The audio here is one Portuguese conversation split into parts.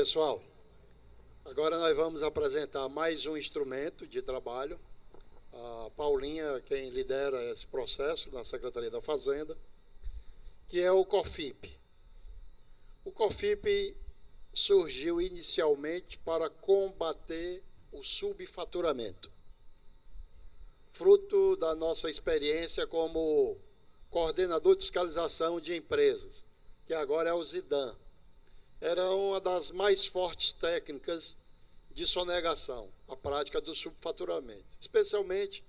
pessoal, agora nós vamos apresentar mais um instrumento de trabalho. A Paulinha, quem lidera esse processo na Secretaria da Fazenda, que é o COFIP. O COFIP surgiu inicialmente para combater o subfaturamento, fruto da nossa experiência como coordenador de fiscalização de empresas, que agora é o ZIDAN. Era uma das mais fortes técnicas de sonegação, a prática do subfaturamento, especialmente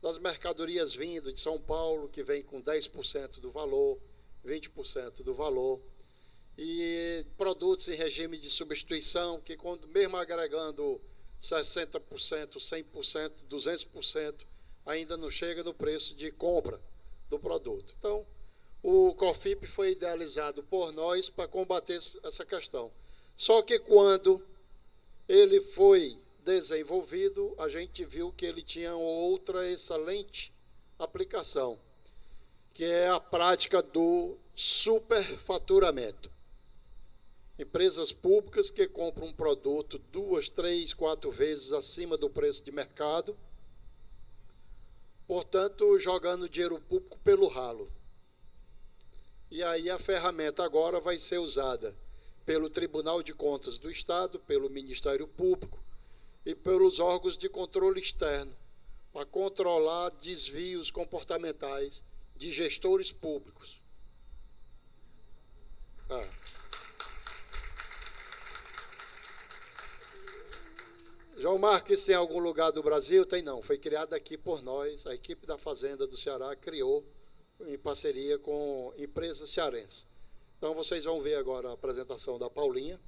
das mercadorias vindo de São Paulo, que vem com 10% do valor, 20% do valor, e produtos em regime de substituição, que mesmo agregando 60%, 100%, 200%, ainda não chega no preço de compra do produto. Então, o COFIP foi idealizado por nós para combater essa questão. Só que quando ele foi desenvolvido, a gente viu que ele tinha outra excelente aplicação, que é a prática do superfaturamento. Empresas públicas que compram um produto 2, 3, 4 vezes acima do preço de mercado, portanto, jogando dinheiro público pelo ralo. E aí a ferramenta agora vai ser usada pelo Tribunal de Contas do Estado, pelo Ministério Público e pelos órgãos de controle externo, para controlar desvios comportamentais de gestores públicos. João Marques, tem algum lugar do Brasil? Tem não, foi criado aqui por nós, a equipe da Fazenda do Ceará criou em parceria com empresas cearenses. Então vocês vão ver agora a apresentação da Paulinha.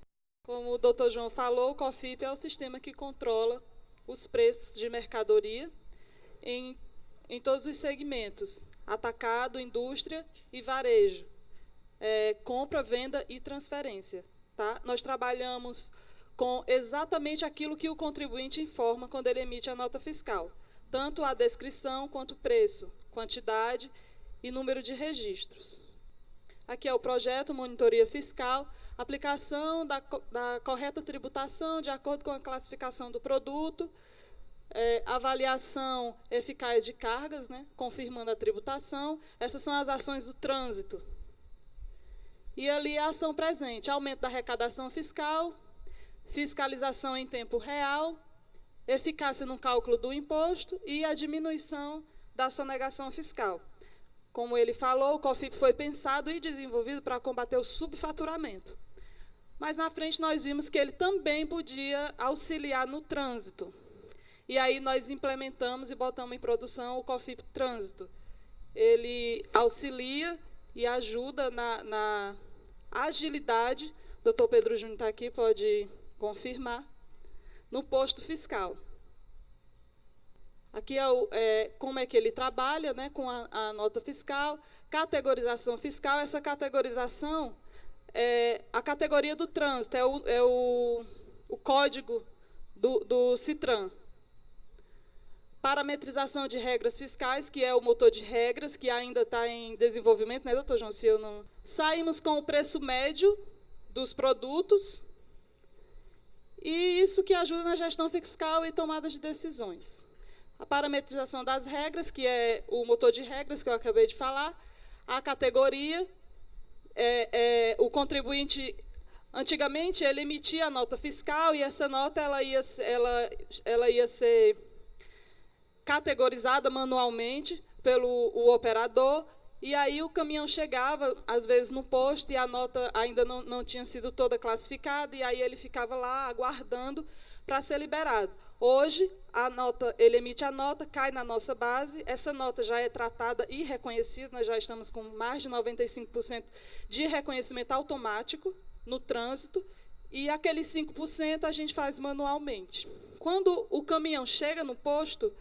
Como o Dr. João falou, o COFIP é o sistema que controla os preços de mercadoria em todos os segmentos, atacado, indústria e varejo, compra, venda e transferência. Tá? Nós trabalhamos com exatamente aquilo que o contribuinte informa quando ele emite a nota fiscal, tanto a descrição quanto o preço, quantidade e número de registros. Aqui é o projeto Monitoria Fiscal, aplicação da correta tributação de acordo com a classificação do produto, avaliação eficaz de cargas, né, confirmando a tributação. Essas são as ações do trânsito. E ali a ação presente, aumento da arrecadação fiscal, fiscalização em tempo real, eficácia no cálculo do imposto e a diminuição da sonegação fiscal. Como ele falou, o COFIP foi pensado e desenvolvido para combater o subfaturamento. Mas na frente nós vimos que ele também podia auxiliar no trânsito. E aí nós implementamos e botamos em produção o COFIP Trânsito. Ele auxilia e ajuda na agilidade, o Dr. Pedro Júnior está aqui, pode confirmar, no posto fiscal. Aqui como é que ele trabalha, né, com a nota fiscal, categorização fiscal. Essa categorização é a categoria do trânsito, é o código do CITRAN. Parametrização de regras fiscais, que é o motor de regras, que ainda está em desenvolvimento, né, doutor João? Se eu não... Saímos com o preço médio dos produtos, e isso que ajuda na gestão fiscal e tomada de decisões. A parametrização das regras, que é o motor de regras que eu acabei de falar. A categoria, o contribuinte, antigamente, ele emitia a nota fiscal e essa nota ela ia ser categorizada manualmente pelo operador, e aí o caminhão chegava, às vezes, no posto, e a nota ainda não tinha sido toda classificada, e aí ele ficava lá aguardando para ser liberado. Hoje, ele emite a nota, cai na nossa base, essa nota já é tratada e reconhecida, nós já estamos com mais de 95% de reconhecimento automático no trânsito, e aqueles 5% a gente faz manualmente. Quando o caminhão chega no posto,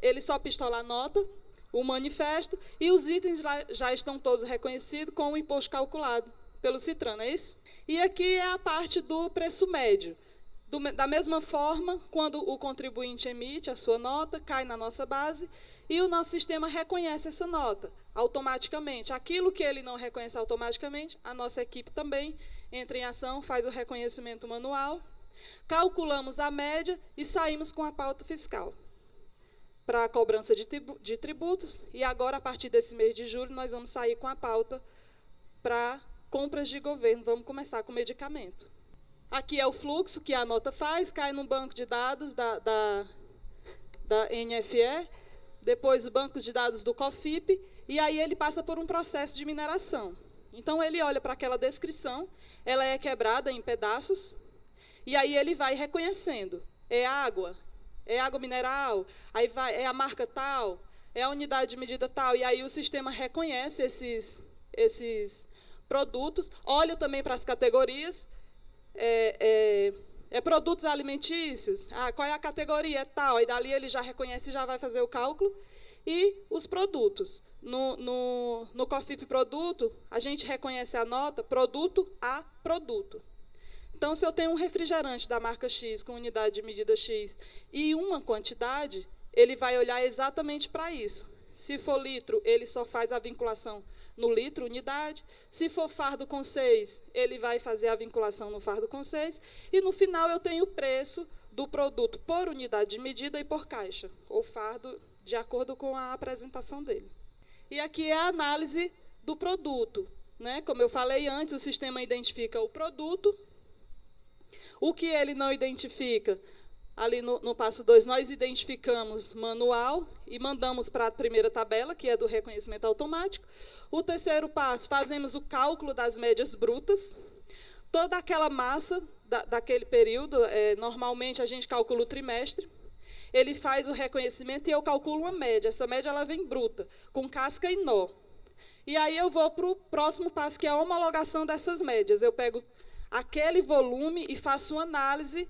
ele só pistola a nota, o manifesto, e os itens já estão todos reconhecidos com o imposto calculado pelo CITRAN, não é isso? E aqui é a parte do preço médio. Da mesma forma, quando o contribuinte emite a sua nota, cai na nossa base e o nosso sistema reconhece essa nota. automaticamente. Aquilo que ele não reconhece automaticamente, a nossa equipe também entra em ação, faz o reconhecimento manual, calculamos a média e saímos com a pauta fiscal para a cobrança de tributos. E agora, a partir desse mês de julho, nós vamos sair com a pauta para compras de governo. Vamos começar com medicamento. Aqui é o fluxo que a nota faz, cai no banco de dados da NFE, depois o banco de dados do COFIP, e aí ele passa por um processo de mineração. Então, ele olha para aquela descrição, ela é quebrada em pedaços, e aí ele vai reconhecendo. É água mineral, aí é a marca tal, é a unidade de medida tal, e aí o sistema reconhece esses produtos, olha também para as categorias, produtos alimentícios, qual é a categoria, é tal, e dali ele já reconhece e já vai fazer o cálculo. E os produtos. No COFIP produto, a gente reconhece a nota produto a produto. Então, se eu tenho um refrigerante da marca X com unidade de medida X e uma quantidade, ele vai olhar exatamente para isso. Se for litro, ele só faz a vinculação no litro, unidade. Se for fardo com 6, ele vai fazer a vinculação no fardo com 6. E, no final, eu tenho o preço do produto por unidade de medida e por caixa, ou fardo, de acordo com a apresentação dele. E aqui é a análise do produto, né? Como eu falei antes, o sistema identifica o produto. O que ele não identifica, ali no passo 2, nós identificamos manual e mandamos para a primeira tabela, que é do reconhecimento automático. O terceiro passo, fazemos o cálculo das médias brutas. Toda aquela massa daquele período, normalmente a gente calcula o trimestre, ele faz o reconhecimento e eu calculo uma média. Essa média ela vem bruta, com casca e nó. E aí eu vou para o próximo passo, que é a homologação dessas médias. Eu pego aquele volume e faço uma análise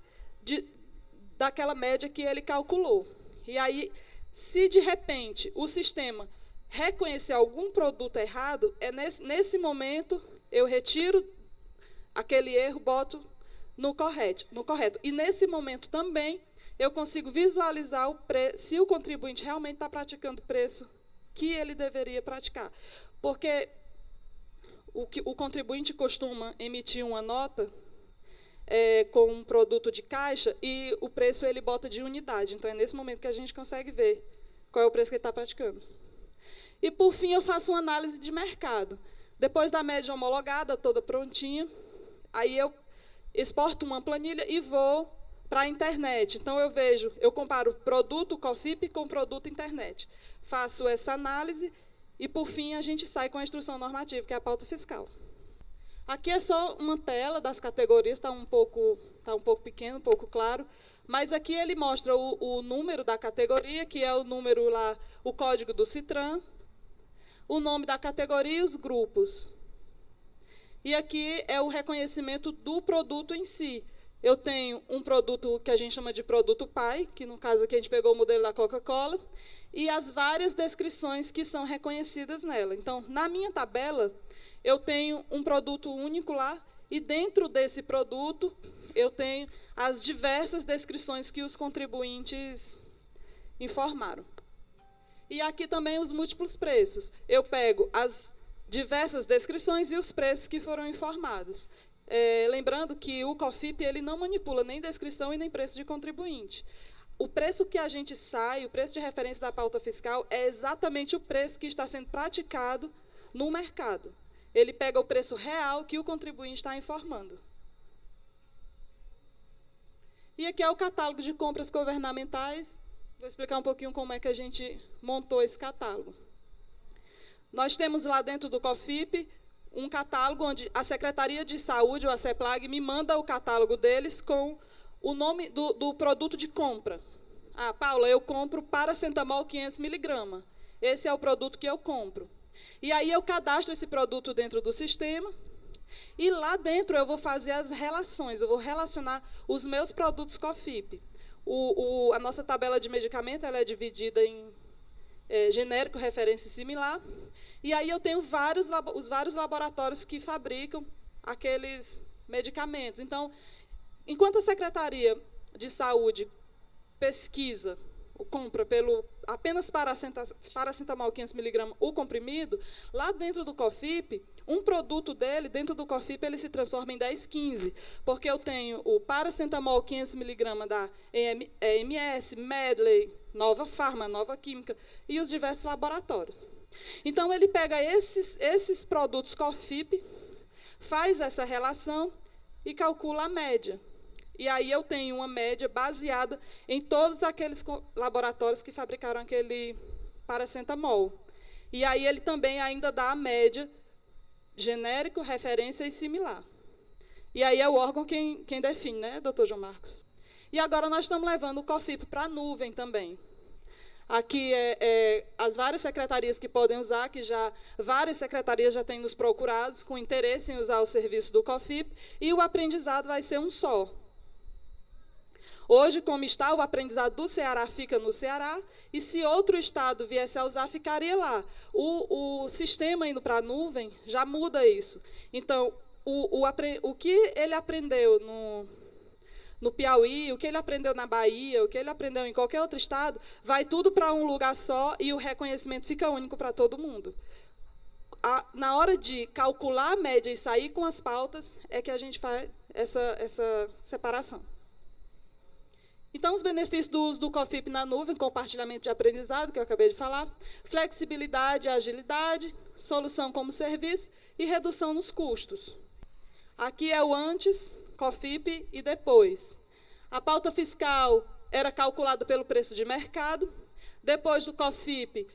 daquela média que ele calculou. E aí, se de repente o sistema reconhecer algum produto errado, nesse momento eu retiro aquele erro, boto no correto. E nesse momento também eu consigo visualizar se o contribuinte realmente está praticando o preço que ele deveria praticar. Porque o contribuinte costuma emitir uma nota com um produto de caixa e o preço ele bota de unidade. Então, é nesse momento que a gente consegue ver qual é o preço que ele está praticando. E, por fim, eu faço uma análise de mercado. Depois da média homologada, toda prontinha, aí eu exporto uma planilha e vou para a internet. Então, eu comparo produto COFIP com produto internet. Faço essa análise e, por fim, a gente sai com a instrução normativa, que é a pauta fiscal. Aqui é só uma tela das categorias, está um pouco pequeno, um pouco claro, mas aqui ele mostra o número da categoria, que é o número lá, o código do CITRAN, o nome da categoria e os grupos. E aqui é o reconhecimento do produto em si. Eu tenho um produto que a gente chama de produto pai, que no caso aqui a gente pegou o modelo da Coca-Cola, e as várias descrições que são reconhecidas nela. Então, na minha tabela, eu tenho um produto único lá, e dentro desse produto, eu tenho as diversas descrições que os contribuintes informaram. E aqui também os múltiplos preços. Eu pego as diversas descrições e os preços que foram informados. Lembrando que o COFIP ele não manipula nem descrição e nem preço de contribuinte. O preço que a gente sai, o preço de referência da pauta fiscal, é exatamente o preço que está sendo praticado no mercado. Ele pega o preço real que o contribuinte está informando. E aqui é o catálogo de compras governamentais. Vou explicar um pouquinho como é que a gente montou esse catálogo. Nós temos lá dentro do COFIP um catálogo onde a Secretaria de Saúde, ou a CEPLAG, me manda o catálogo deles com o nome do produto de compra. Paula, eu compro paracetamol 500 mg. Esse é o produto que eu compro. E aí eu cadastro esse produto dentro do sistema e lá dentro eu vou fazer as relações, eu vou relacionar os meus produtos COFIP. A nossa tabela de medicamento ela é dividida em genérico, referência e similar. E aí eu tenho os vários laboratórios que fabricam aqueles medicamentos. Então, enquanto a Secretaria de Saúde pesquisa compra apenas paracetamol 500mg o comprimido, lá dentro do COFIP, um produto dele, dentro do COFIP, ele se transforma em 10,15, porque eu tenho o paracetamol 500mg da EMS, Medley, Nova Farma, Nova Química e os diversos laboratórios. Então, ele pega esses produtos COFIP, faz essa relação e calcula a média. E aí eu tenho uma média baseada em todos aqueles laboratórios que fabricaram aquele paracetamol. E aí ele também ainda dá a média genérico, referência e similar. E aí é o órgão quem define, né, doutor João Marcos? E agora nós estamos levando o COFIP para a nuvem também. Aqui as várias secretarias que podem usar, várias secretarias já têm nos procurados com interesse em usar o serviço do COFIP, e o aprendizado vai ser um só. Hoje, como está, o aprendizado do Ceará fica no Ceará, e se outro estado viesse a usar, ficaria lá. O sistema indo para a nuvem já muda isso. Então, o que ele aprendeu no Piauí, o que ele aprendeu na Bahia, o que ele aprendeu em qualquer outro estado, vai tudo para um lugar só e o reconhecimento fica único para todo mundo. Na hora de calcular a média e sair com as pautas, é que a gente faz essa separação. Então, os benefícios do uso do COFIP na nuvem, compartilhamento de aprendizado, que eu acabei de falar, flexibilidade, agilidade, solução como serviço e redução nos custos. Aqui é o antes, COFIP, e depois. A pauta fiscal era calculada pelo preço de mercado. Depois do COFIP,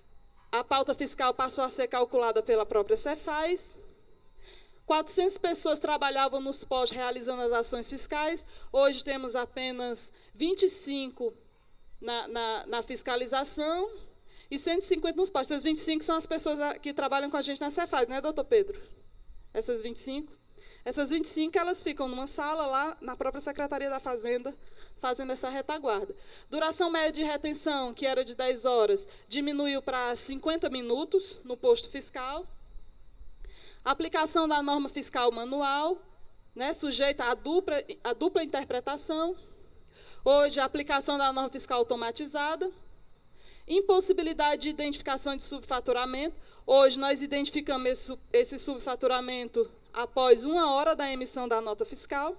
a pauta fiscal passou a ser calculada pela própria Cefaz. 400 pessoas trabalhavam nos pós realizando as ações fiscais. Hoje temos apenas 25 na fiscalização e 150 nos pós. Essas 25 são as pessoas que trabalham com a gente na Cefaz, né, doutor Pedro? Essas 25? Essas 25, elas ficam numa sala lá na própria Secretaria da Fazenda, fazendo essa retaguarda. Duração média de retenção, que era de 10 horas, diminuiu para 50 minutos no posto fiscal. Aplicação da norma fiscal manual, né, sujeita à dupla interpretação. Hoje, a aplicação da norma fiscal automatizada. Impossibilidade de identificação de subfaturamento. Hoje, nós identificamos esse subfaturamento após 1 hora da emissão da nota fiscal.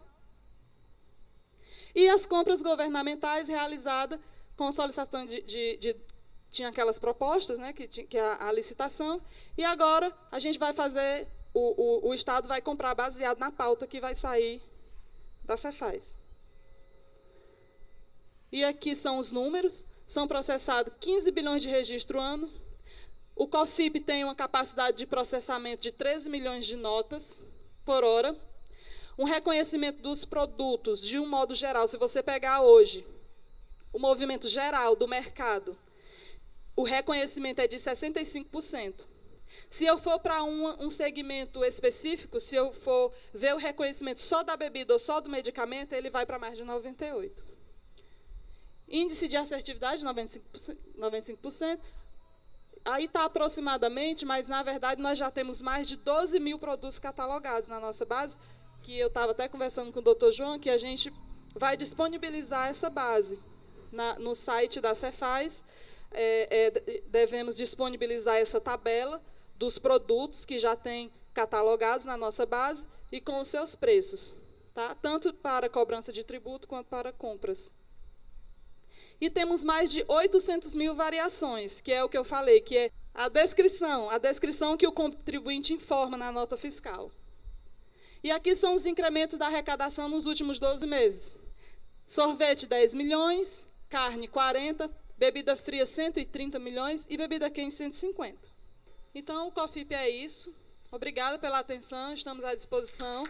E as compras governamentais realizadas com solicitação tinha aquelas propostas, né, que a licitação, e agora a gente vai fazer, o Estado vai comprar baseado na pauta que vai sair da Cefaz. E aqui são os números, são processados 15 bilhões de registro ano, o COFIP tem uma capacidade de processamento de 13 milhões de notas por hora, um reconhecimento dos produtos, de um modo geral, se você pegar hoje o movimento geral do mercado, o reconhecimento é de 65%. Se eu for para um segmento específico, se eu for ver o reconhecimento só da bebida ou só do medicamento, ele vai para mais de 98%. Índice de assertividade, 95%. Aí está aproximadamente, mas, na verdade, nós já temos mais de 12 mil produtos catalogados na nossa base, que eu estava até conversando com o doutor João, que a gente vai disponibilizar essa base no site da Cefaz. Devemos disponibilizar essa tabela dos produtos que já tem catalogados na nossa base e com os seus preços, tá? Tanto para cobrança de tributo quanto para compras. E temos mais de 800 mil variações, que é o que eu falei, que é a descrição que o contribuinte informa na nota fiscal. E aqui são os incrementos da arrecadação nos últimos 12 meses. Sorvete, 10 milhões, carne, 40, bebida fria, 130 milhões e bebida quente, 150. Então, o COFIP é isso. Obrigada pela atenção, estamos à disposição.